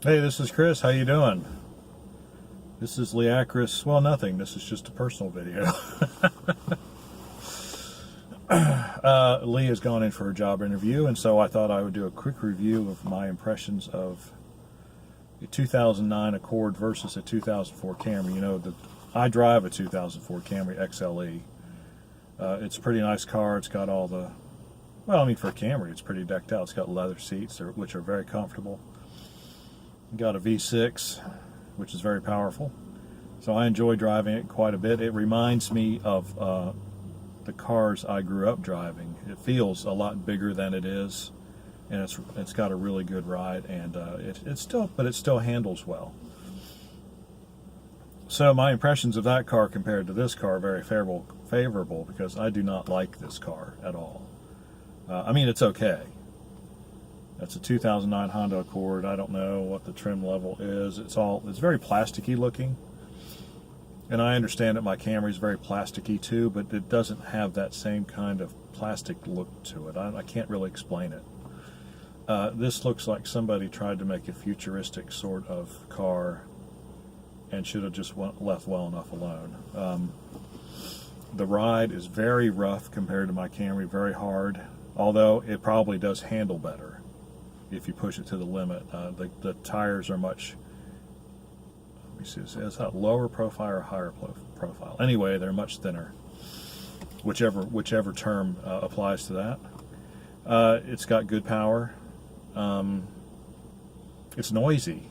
Hey, this is Chris. How you doing? This is Leacris. Well, nothing. This is just a personal video. Lee has gone in for a job interview, and so I thought I would do a quick review of my impressions of a 2009 Accord versus a 2004 Camry. You know, I drive a 2004 Camry XLE. It's a pretty nice car. It's got all the, well, I mean, for a Camry, it's pretty decked out. It's got leather seats, which are very comfortable. Got a V6, which is very powerful. So I enjoy driving it quite a bit. It reminds me of the cars I grew up driving. It feels a lot bigger than it is, and it's got a really good ride, and it still handles well. So my impressions of that car compared to this car are very favorable because I do not like this car at all. I mean, it's okay. That's a 2009 Honda Accord. I don't know what the trim level is. It's very plasticky looking. And I understand that my Camry is very plasticky too, but it doesn't have that same kind of plastic look to it. I can't really explain it. This looks like somebody tried to make a futuristic sort of car and should have just left well enough alone. The ride is very rough compared to my Camry, very hard, although it probably does handle better if you push it to the limit. The tires are much, let me see, is that lower profile or higher profile? Anyway, they're much thinner, whichever term applies to that. It's got good power. It's noisy,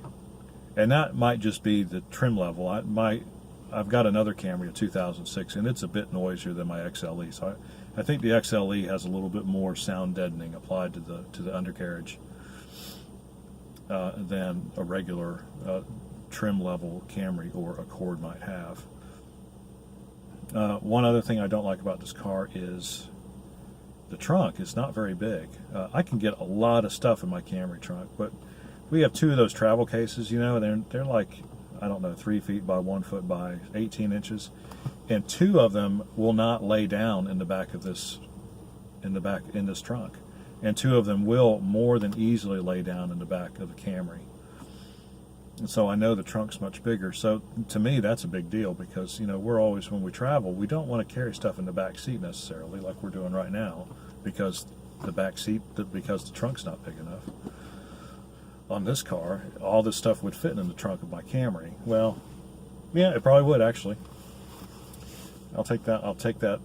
and that might just be the trim level. I've got another Camry, a 2006, and it's a bit noisier than my XLE. So I think the XLE has a little bit more sound deadening applied to the undercarriage than a regular trim level Camry or Accord might have. One other thing I don't like about this car is the trunk. It's not very big. I can get a lot of stuff in my Camry trunk, but we have two of those travel cases, you know, they're like, I don't know, 3 feet by 1 foot by 18 inches, and two of them will not lay down in the back of this, in this trunk. And two of them will more than easily lay down in the back of the Camry. And so I know the trunk's much bigger. So to me, that's a big deal because, you know, we're always, when we travel, we don't want to carry stuff in the back seat necessarily like we're doing right now because because the trunk's not big enough. On this car, all this stuff would fit in the trunk of my Camry. Well, yeah, it probably would actually. I'll take that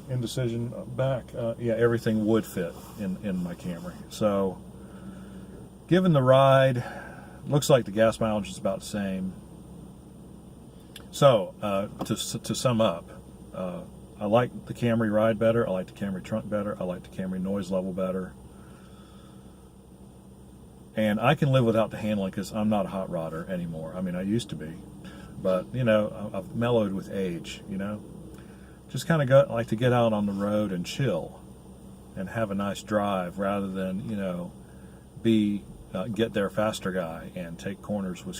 indecision back. Yeah, everything would fit in my Camry. So, given the ride, looks like the gas mileage is about the same. So, to sum up, I like the Camry ride better. I like the Camry trunk better. I like the Camry noise level better. And I can live without the handling because I'm not a hot rodder anymore. I mean, I used to be, but you know, I've mellowed with age. You know. Just kind of like to get out on the road and chill and have a nice drive rather than, you know, be get there faster guy and take corners with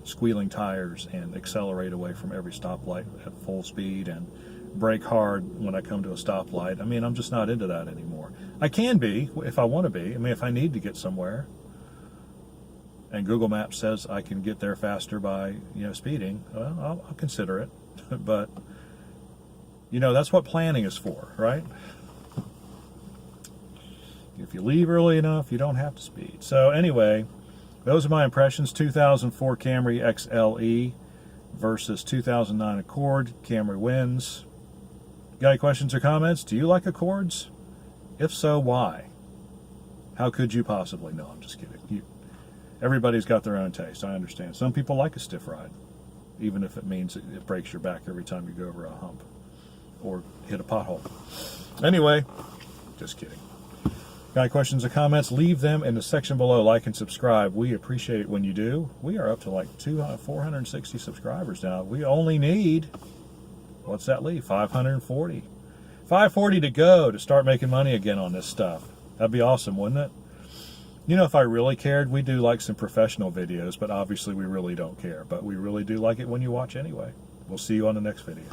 squealing tires and accelerate away from every stoplight at full speed and brake hard when I come to a stoplight. I mean, I'm just not into that anymore. I can be if I want to be. I mean, if I need to get somewhere and Google Maps says I can get there faster by, you know, speeding, well, I'll consider it. But you know, that's what planning is for, right? If you leave early enough, you don't have to speed. So anyway, those are my impressions. 2004 Camry XLE versus 2009 Accord. Camry wins. Got any questions or comments? Do you like Accords? If so, why? How could you possibly? No, I'm just kidding. Everybody's got their own taste. I understand. Some people like a stiff ride, even if it means it breaks your back every time you go over a hump or hit a pothole. Anyway, just kidding. Got any questions or comments? Leave them in the section below. Like and subscribe. We appreciate it when you do. We are up to like 460 subscribers now. We only need, what's that leave? 540. 540 to go to start making money again on this stuff. That'd be awesome, wouldn't it? You know, if I really cared, we'd do like some professional videos, but obviously we really don't care. But we really do like it when you watch anyway. We'll see you on the next video.